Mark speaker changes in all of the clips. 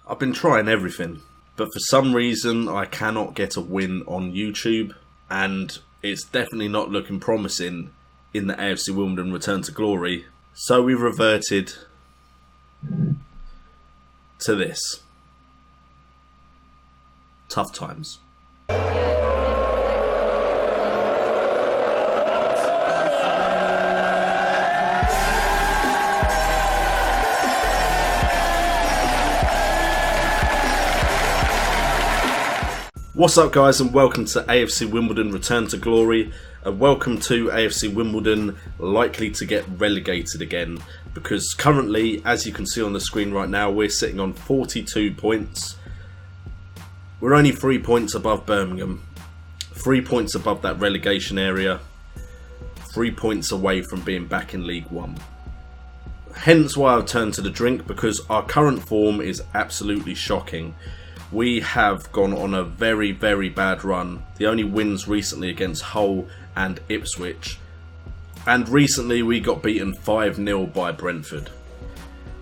Speaker 1: I've been trying everything, but for some reason I cannot get a win on YouTube, and it's definitely not looking promising in the AFC Wimbledon Return to Glory. So we reverted to this. Tough times. What's up guys, and welcome to AFC Wimbledon Return to Glory, and welcome to AFC Wimbledon likely to get relegated again, because currently, as you can see on the screen right now, we're sitting on 42 points. We're only 3 points above Birmingham, 3 points above that relegation area, 3 points away from being back in League One. Hence why I've turned to the drink, because our current form is absolutely shocking. We have gone on a very, very bad run. The only wins recently against Hull and Ipswich. And recently we got beaten 5-0 by Brentford.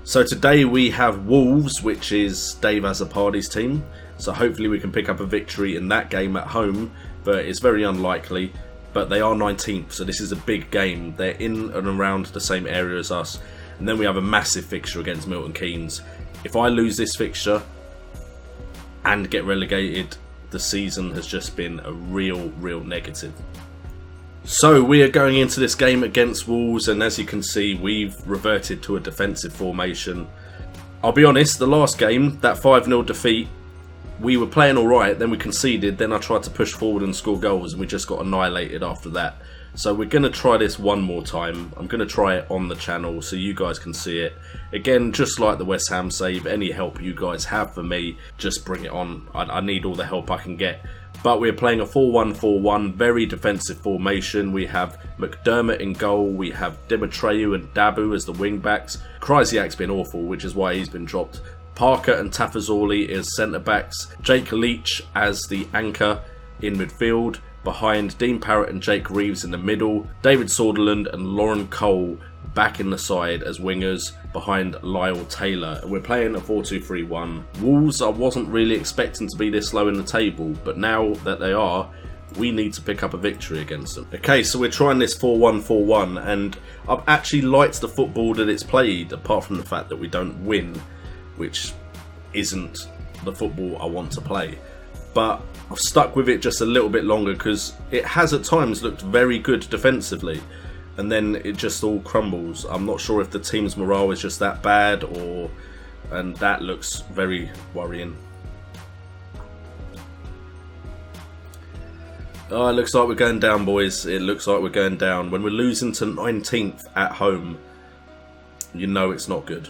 Speaker 1: So today we have Wolves, which is Dave Azzopardi's team. So hopefully we can pick up a victory in that game at home. But it's very unlikely. But they are 19th, so this is a big game. They're in and around the same area as us. And then we have a massive fixture against Milton Keynes. If I lose this fixture and get relegated, the season has just been a real negative. So we are going into this game against Wolves, and as you can see, we've reverted to a defensive formation. I'll be honest, the last game, that 5-0 defeat, we were playing alright, then we conceded, then I tried to push forward and score goals, and we just got annihilated after that. So we're going to try this one more time. I'm going to try it on the channel so you guys can see it. Again, just like the West Ham save, any help you guys have for me, just bring it on. I need all the help I can get. But we're playing a 4-1-4-1, very defensive formation. We have McDermott in goal, we have Dimitriou and Dabu as the wing backs. Krysiak's been awful, which is why he's been dropped. Parker and Tafazorli as centre backs. Jake Leach as the anchor in midfield. Behind Dean Parrott and Jake Reeves in the middle, David Soderland and Lauren Cole back in the side as wingers behind Lyle Taylor. We're playing a 4-2-3-1. Wolves, I wasn't really expecting to be this low in the table, but now that they are, we need to pick up a victory against them. Okay, so we're trying this 4-1-4-1, and I've actually liked the football that it's played, apart from the fact that we don't win, which isn't the football I want to play. But I've stuck with it just a little bit longer because it has at times looked very good defensively, and then it just all crumbles. I'm not sure if the team's morale is just that bad, and that looks very worrying. Oh, it looks like we're going down, boys. It looks like we're going down. When we're losing to 19th at home, you know it's not good.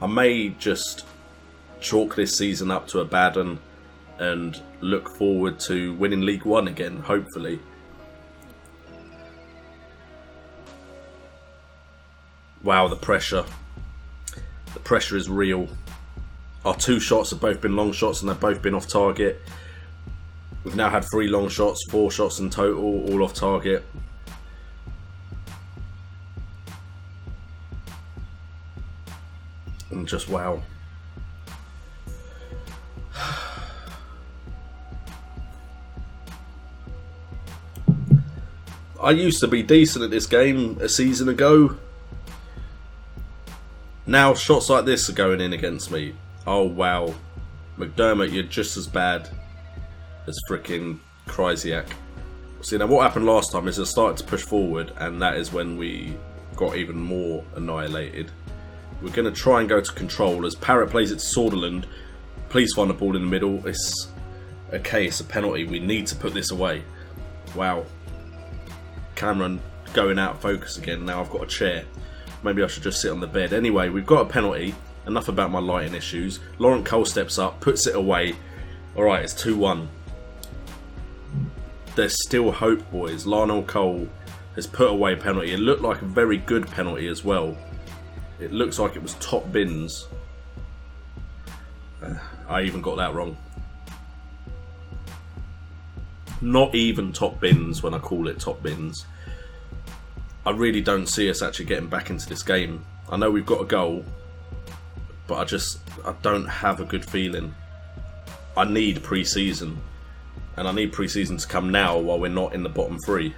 Speaker 1: I may just chalk this season up to a bad one and look forward to winning League One again, hopefully. Wow, the pressure. The pressure is real. Our 2 shots have both been long shots and they've both been off target. We've now had 3 long shots, 4 shots in total, all off target. And just wow. I used to be decent at this game a season ago. Now shots like this are going in against me. Oh wow. McDermott, you're just as bad as fricking Krysiak. See, now what happened last time is I started to push forward, and that is when we got even more annihilated. We're going to try and go to control as Parrott plays it to Soderland. Please find the ball in the middle. It's okay, it's a penalty. We need to put this away. Wow. Cameron going out of focus again. Now I've got a chair. Maybe I should just sit on the bed. Anyway, we've got a penalty. Enough about my lighting issues. Laurent Cole steps up, puts it away. Alright, it's 2-1. There's still hope, boys. Lionel Cole has put away a penalty. It looked like a very good penalty as well. It looks like it was top bins. I even got that wrong. Not even top bins when I call it top bins. I really don't see us actually getting back into this game. I know we've got a goal, but I don't have a good feeling. I need pre-season, and I need pre-season to come now while we're not in the bottom three.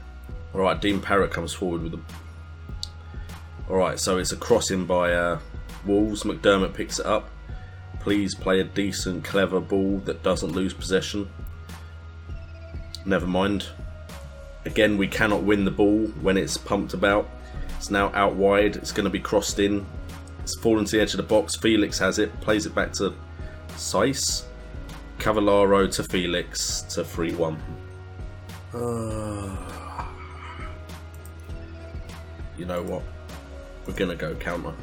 Speaker 1: Alright, Dean Parrott comes forward with them. Alright, so it's a crossing by Wolves. McDermott picks it up. Please play a decent, clever ball that doesn't lose possession. Never mind. Again, we cannot win the ball when it's pumped about. It's now out wide. It's going to be crossed in. It's fallen to the edge of the box. Felix has it. Plays it back to Saiss. Cavallaro to Felix to 3-1. You know what? We're going to go counter.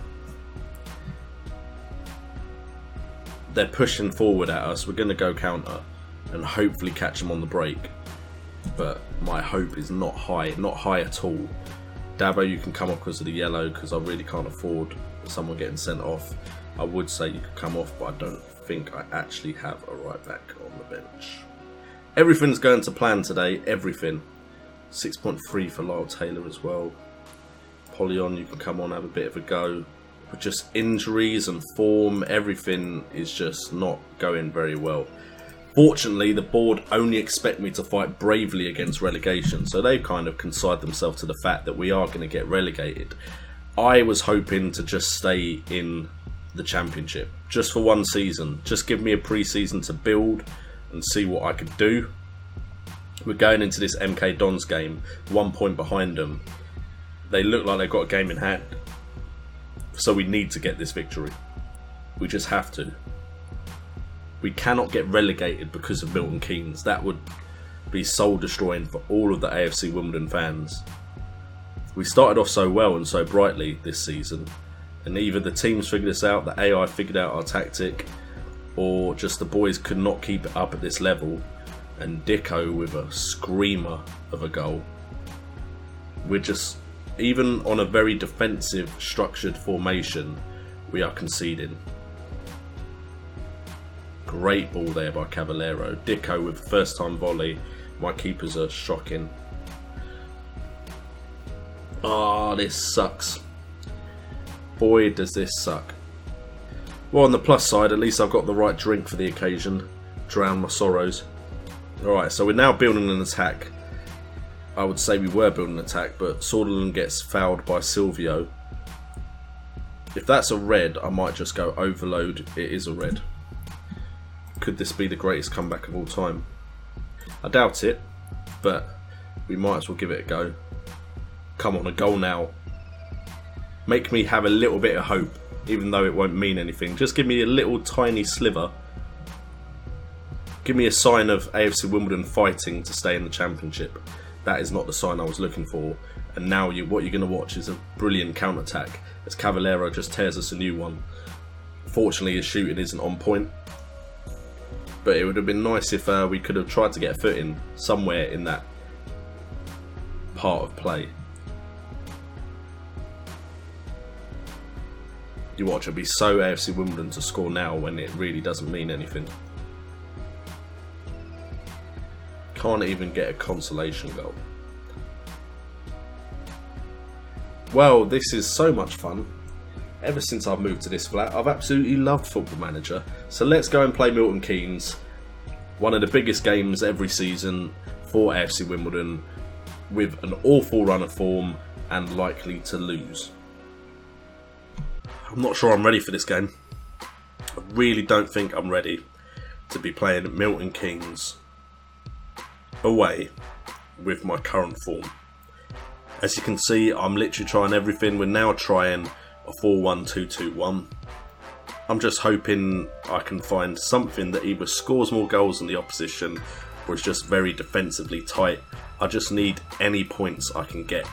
Speaker 1: They're pushing forward at us. We're going to go counter and hopefully catch them on the break. But my hope is not high at all. Dabo, you can come off because of the yellow, because I really can't afford someone getting sent off. I would say you could come off, but I don't think I actually have a right back on the bench. Everything's going to plan today, everything. 6.3 for Lyle Taylor as well. Polyon, you can come on, have a bit of a go. But just injuries and form, everything is just not going very well. Fortunately, the board only expect me to fight bravely against relegation, so they've kind of consigned themselves to the fact that we are going to get relegated. I was hoping to just stay in the Championship, just for one season. Just give me a pre-season to build and see what I could do. We're going into this MK Dons game, 1 point behind them. They look like they've got a game in hand, so we need to get this victory. We just have to. We cannot get relegated because of Milton Keynes. That would be soul destroying for all of the AFC Wimbledon fans. We started off so well and so brightly this season, and either the teams figured this out, the AI figured out our tactic, or just the boys could not keep it up at this level, and Dicko with a screamer of a goal. We're just, even on a very defensive structured formation, we are conceding. Great ball there by Cavallaro. Dicko with first time volley. My keepers are shocking. This sucks. Boy, does this suck. Well, on the plus side, at least I've got the right drink for the occasion. Drown my sorrows. Alright, so we're now building an attack. I would say we were building an attack, but Sordelin gets fouled by Silvio. If that's a red, I might just go overload. It is a red. Could this be the greatest comeback of all time? I doubt it, but we might as well give it a go. Come on, a goal now. Make me have a little bit of hope, even though it won't mean anything. Just give me a little tiny sliver. Give me a sign of AFC Wimbledon fighting to stay in the Championship. That is not the sign I was looking for. And now what you're going to watch is a brilliant counter-attack as Cavallaro just tears us a new one. Fortunately, his shooting isn't on point. But it would have been nice if we could have tried to get a foot in somewhere in that part of play. You watch, it'll be so AFC Wimbledon to score now when it really doesn't mean anything. Can't even get a consolation goal. Well, this is so much fun. Ever since I've moved to this flat, I've absolutely loved Football Manager. So let's go and play Milton Keynes. One of the biggest games every season for AFC Wimbledon, with an awful run of form and likely to lose. I'm not sure I'm ready for this game. I really don't think I'm ready to be playing Milton Keynes away with my current form. As you can see, I'm literally trying everything. We're now trying a 4-1-2-2-1. I'm just hoping I can find something that either scores more goals than the opposition or is just very defensively tight. I just need any points I can get.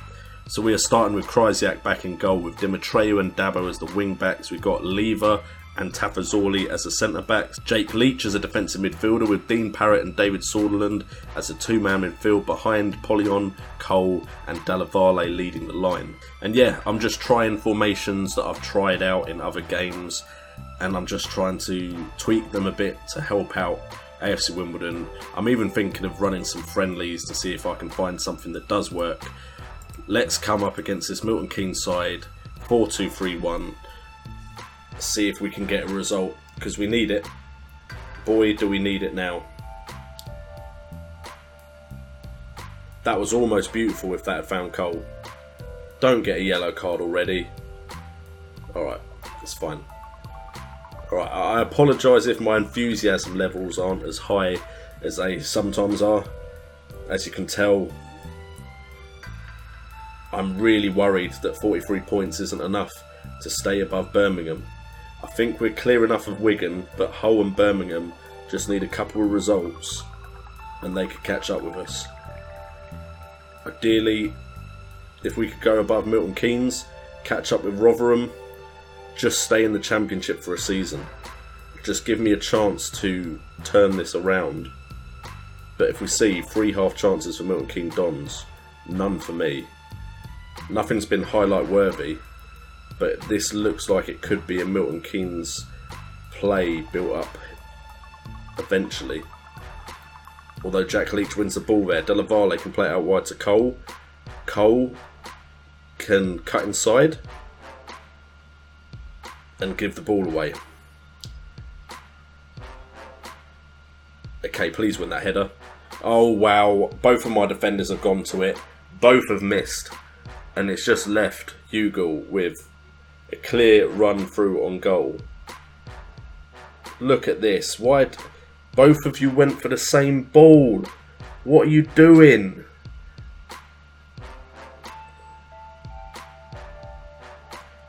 Speaker 1: So we are starting with Krysiak back in goal with Dimitriou and Dabo as the wing backs. We've got Lever and Tafazorli as the centre backs. Jake Leach as a defensive midfielder with Dean Parrott and David Sunderland as a two-man midfield behind Polyon, Cole and Dallavale leading the line. And yeah, I'm just trying formations that I've tried out in other games, and I'm just trying to tweak them a bit to help out AFC Wimbledon. I'm even thinking of running some friendlies to see if I can find something that does work. Let's come up against this Milton Keynes side, 4-2-3-1. see if we can get a result, because we need it. Boy, do we need it now. That was almost beautiful if that had found Cole. Don't get a yellow card already. Alright, that's fine. Alright, I apologise if my enthusiasm levels aren't as high as they sometimes are. As you can tell, I'm really worried that 43 points isn't enough to stay above Birmingham. I think we're clear enough of Wigan, but Hull and Birmingham just need a couple of results and they could catch up with us. Ideally, if we could go above Milton Keynes, catch up with Rotherham, just stay in the Championship for a season. Just give me a chance to turn this around. But if we see 3 half chances for Milton Keynes Dons, none for me. Nothing's been highlight worthy, but this looks like it could be a Milton Keynes play built up eventually. Although Jack Leach wins the ball there, Della Valle can play it out wide to Cole. Cole can cut inside and give the ball away. Okay, please win that header. Oh wow, both of my defenders have gone to it. Both have missed. And it's just left Hugo with a clear run through on goal. Look at this. Why both of you went for the same ball? What are you doing?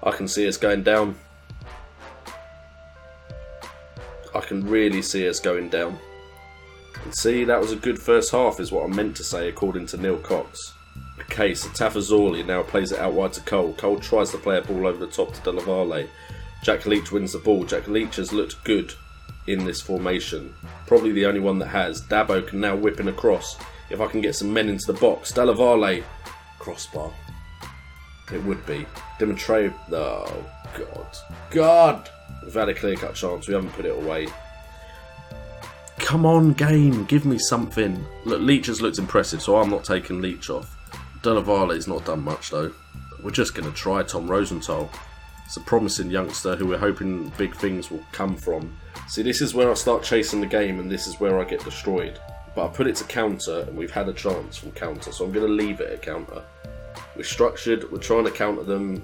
Speaker 1: I can see us going down. I can really see us going down. And see, that was a good first half is what I meant to say according to Neil Cox. Okay, so Tafazorli now plays it out wide to Cole. Cole tries to play a ball over the top to Della Valle. Jack Leach wins the ball. Jack Leach has looked good in this formation. Probably the only one that has. Dabo can now whip in across. If I can get some men into the box. Della Valle. Crossbar. It would be. Dimitrov. Oh, God. God! We've had a clear-cut chance. We haven't put it away. Come on, game. Give me something. Look, Leach has looked impressive, so I'm not taking Leach off. Della Valle's not done much, though. We're just going to try Tom Rosenthal. It's a promising youngster who we're hoping big things will come from. See, this is where I start chasing the game, and this is where I get destroyed. But I put it to counter, and we've had a chance from counter, so I'm going to leave it at counter. We're structured, we're trying to counter them,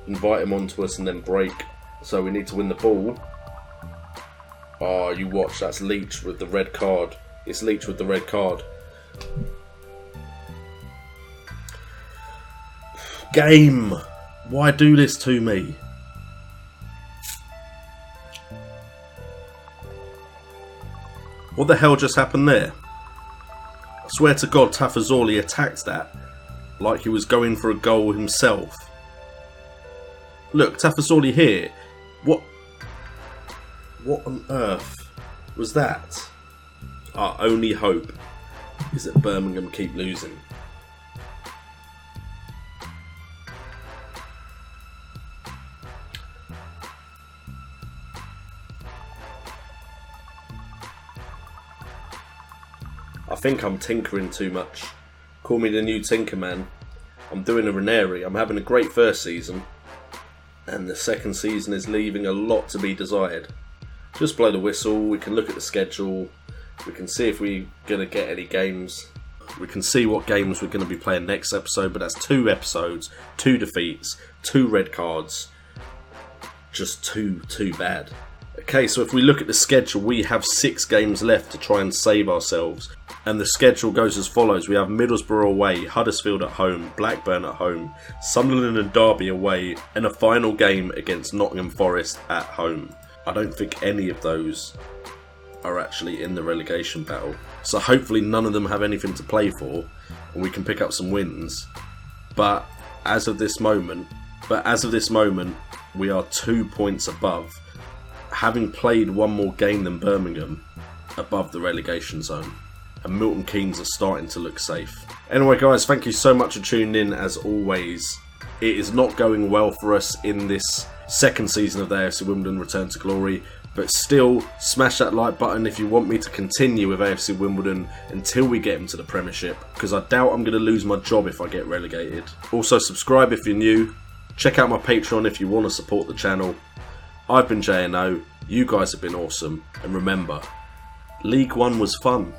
Speaker 1: invite them onto us, and then break. So we need to win the ball. Oh, you watch, that's Leach with the red card. It's Leach with the red card. Game! Why do this to me? What the hell just happened there? I swear to God, Tafazorli attacked that like he was going for a goal himself. Look, Tafazorli here. What on earth was that? Our only hope is that Birmingham keep losing. I think I'm tinkering too much. Call me the new Tinkerman. I'm doing a Ranieri. I'm having a great first season. And the second season is leaving a lot to be desired. Just blow the whistle. We can look at the schedule. We can see if we're going to get any games. We can see what games we're going to be playing next episode. But that's 2 episodes, 2 defeats, 2 red cards. Just too bad. Okay, so if we look at the schedule, we have 6 games left to try and save ourselves. And the schedule goes as follows. We have Middlesbrough away, Huddersfield at home, Blackburn at home, Sunderland and Derby away, and a final game against Nottingham Forest at home. I don't think any of those are actually in the relegation battle. So hopefully none of them have anything to play for, and we can pick up some wins. But as of this moment, we are 2 points above, having played one more game than Birmingham, above the relegation zone. And Milton Keynes are starting to look safe. Anyway guys, thank you so much for tuning in as always. It is not going well for us in this second season of the AFC Wimbledon Return to Glory, but still smash that like button if you want me to continue with AFC Wimbledon until we get into the Premiership, because I doubt I'm going to lose my job if I get relegated. Also subscribe if you're new, check out my Patreon if you want to support the channel, I've been JNO, you guys have been awesome, and remember, League One was fun.